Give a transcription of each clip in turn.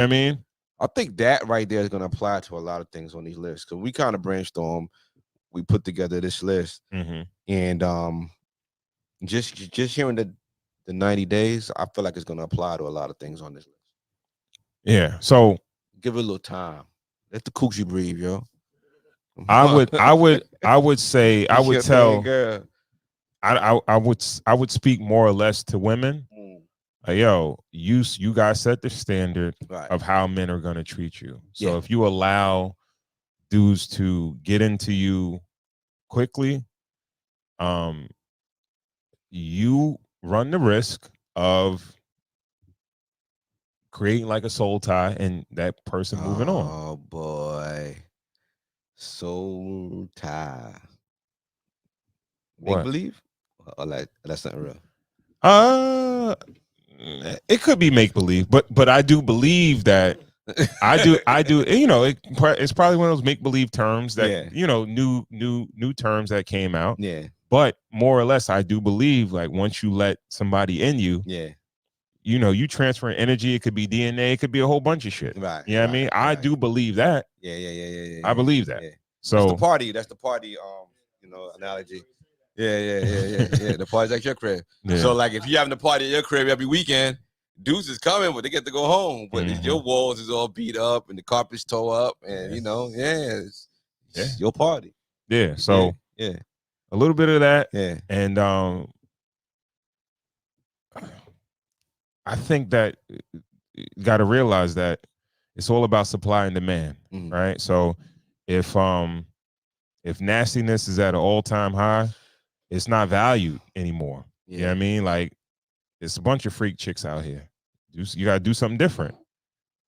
I mean, I think that right there is going to apply to a lot of things on these lists because we kind of brainstorm. We put together this list, mm-hmm. and just hearing the 90 days, I feel like it's going to apply to a lot of things on this list. Yeah. So Give it a little time. Let the coochie breathe, yo. I would say, I would tell, girl. I would speak more or less to women. Yo, you guys set the standard Right. of how men are gonna treat you. So Yeah. if you allow dudes to get into you quickly, you run the risk of creating like a soul tie and that person moving on. Oh boy, soul tie. Make What? believe? Or like that's not real. Uh, it could be make believe, but I do believe that I do. You know, it's probably one of those make believe terms that Yeah. you know, new terms that came out. Yeah. But more or less, I do believe like once you let somebody in you, Yeah. you know, you transfer energy. It could be DNA. It could be a whole bunch of shit. Right. You know what I mean? I do believe that. Yeah. I believe that. Yeah. So That's the party. Analogy. Yeah. The party's at your crib. Yeah. So like, if you having a party at your crib every weekend, dudes is coming, but they get to go home. But your walls is all beat up and the carpet's tore up, and it's your party. Yeah. So yeah, a little bit of that. Yeah. And I think that you got to realize that it's all about supply and demand, right? So if nastiness is at an all-time high, it's not valued anymore. Yeah. You know what I mean? Like, it's a bunch of freak chicks out here. You got to do something different,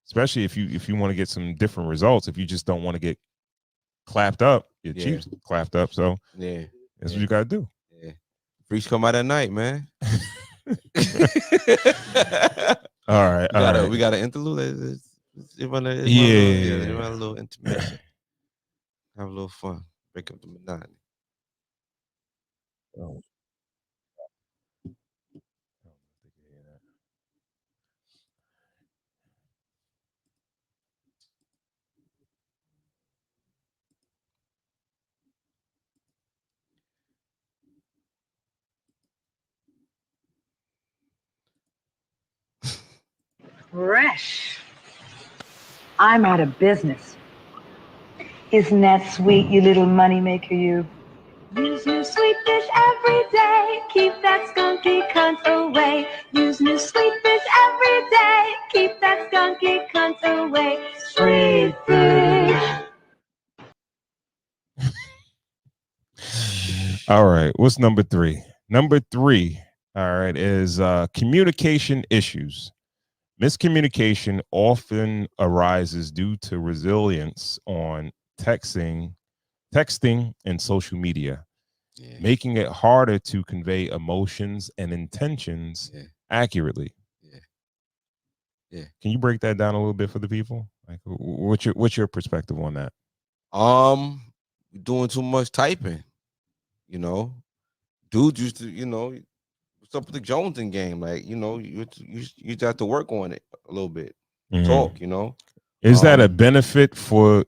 especially if you want to get some different results. If you just don't want to get clapped up, your cheeks clapped up. So that's what you got to do. Yeah, freaks come out at night, man. All right, we got an interlude. Let's a little intermission. Have a little fun. Break up the monotony. Oh. Fresh. I'm out of business. Isn't that sweet, you little moneymaker, you? Use new sweet fish every day. Keep that skunky cunt away. Use new sweet fish every day. Keep that skunky cunt away. Sweet fish. All right. What's number 3? Number 3, all right, is communication issues. Miscommunication often arises due to resilience on texting and social media, making it harder to convey emotions and intentions accurately. Yeah. Can you break that down a little bit for the people? Like, what's your perspective on that? Doing too much typing. Dudes used to, what's up with the Joneson game? Like, you just have to work on it a little bit. Talk, Is that a benefit for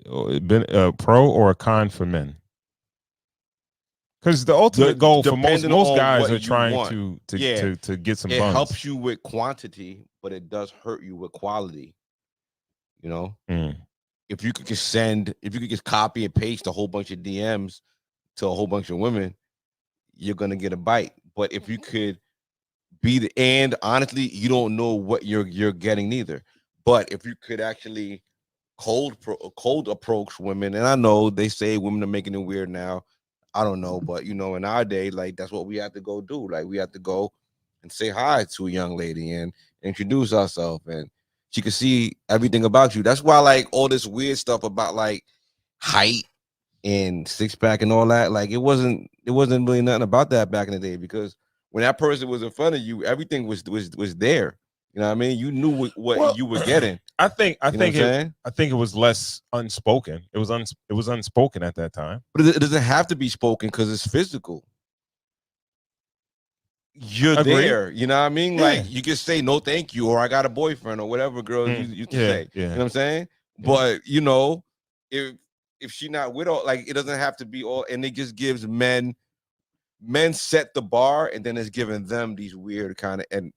a pro or a con for men? Because the ultimate goal for most guys are trying to get some buns. It helps you with quantity, but it does hurt you with quality. If you could just copy and paste a whole bunch of DMs to a whole bunch of women, you're gonna get a bite. But if you could and honestly, you don't know what you're getting neither. But if you could actually cold approach women, and I know they say women are making it weird now. I don't know, but in our day, like, that's what we have to go do. Like, we have to go and say hi to a young lady and introduce ourselves, and she can see everything about you. That's why, like, all this weird stuff about like height and six pack and all that, like, it wasn't really nothing about that back in the day, because when that person was in front of you, everything was there. You know what I mean? You knew what you were getting. I think it was less unspoken. It was unspoken at that time. But it doesn't have to be spoken because it's physical. you're Agreed. there. You know what I mean? Yeah. Like you can say no, thank you, or I got a boyfriend, or whatever girls you can say. Yeah. You know what I'm saying? Yeah. But you know, if she not with all, like it doesn't have to be all, and it just gives men set the bar, and then it's giving them these weird kind of and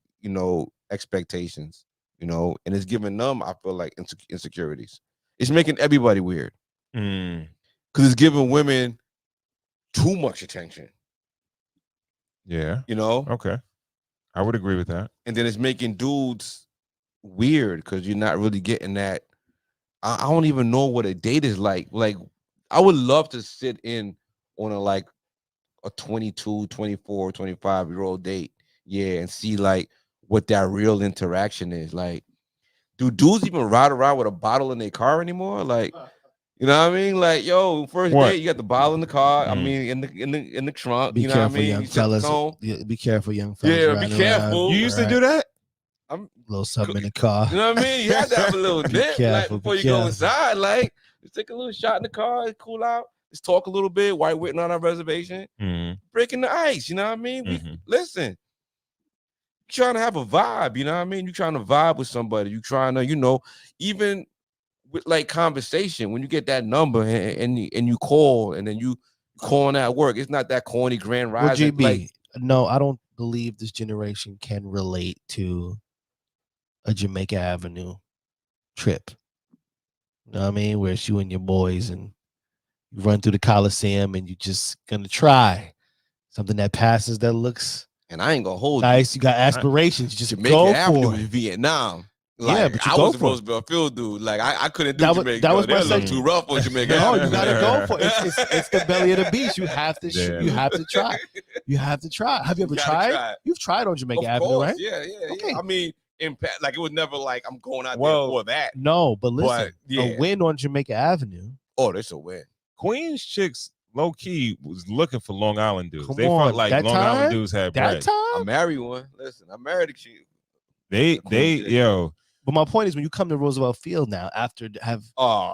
expectations, and it's giving them, I feel like, insecurities. It's making everybody weird Mm. because it's giving women too much attention. Yeah. Okay. I would agree with that. And then it's making dudes weird because you're not really getting that. I don't even know what a date is like. Like, I would love to sit in on a 22, 24, 25-year-old date. Yeah, and see like what that real interaction is. Like, do dudes even ride around with a bottle in their car anymore? Like, you know what I mean? Like, yo, first date, you got the bottle in the car. I mean, in the trunk. Be you know what I careful, mean? young You set the fellas. tone. Yeah, be careful, young fellas. Yeah, be riding careful. around. You used to do that? I'm A little something in the car. You know what I mean? You had to have a little dip careful, before be you go careful. inside. Like, just take a little shot in the car, cool out. Let's talk a little bit. White waiting on our reservation, breaking the ice. You know what I mean? Listen, you're trying to have a vibe. You know what I mean? You're trying to vibe with somebody. You're trying to, even with like conversation. When you get that number and you call, and then you calling at work, it's not that corny grand Well, rising. GB, Like, no, I don't believe this generation can relate to a Jamaica Avenue trip. You know what I mean? Where it's you and your boys and you run through the Coliseum and you're just gonna try something that passes, that looks and I ain't gonna hold nice. You got aspirations. You just Jamaica go Avenue for in it. Vietnam. Like, Yeah, but you I go was for supposed to be a field dude. Like, I couldn't do That was- Jamaica. that was They my look second- too rough on Jamaica. No, Avenue. you gotta go for it. It's the belly of the beast. You have to. Yeah. You have to try. You have to try. Have you ever You gotta tried? try. You've tried on Jamaica Of Avenue, course, right? yeah. Okay. I mean, like it was never like I'm going out Well, there for that. No, but listen, yeah. a win on Jamaica Avenue. Oh, that's a win. Queens chicks low key was looking for Long Island dudes. Come They on, felt like that Long time? Island dudes had That bread. I time. married one. Listen, I married a chick. They Queens chick. yo, But my point is, when you come to Roosevelt Field now, after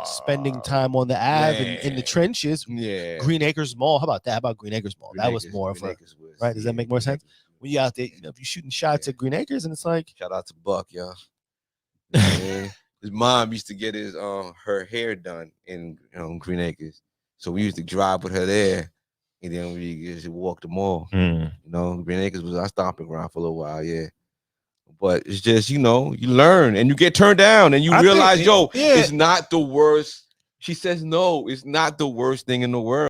spending time on the Ave and in the man. trenches, Yeah. Green Acres Mall. How about that? How about Green Acres Mall? That was Green more of a Acres was- right. Does that yeah, make more Green sense? Acres was- When you out there, if you're shooting shots Yeah. at Green Acres, and it's like, Shout out to Buck, y'all. Yeah. His mom used to get her hair done in Green Acres, so we used to drive with her there, and then we just walk the mall. Green Acres was our stomping ground for a little while, yeah. But it's just you learn and you get turned down and you I realize, think it's not the worst. She says no, it's not the worst thing in the world.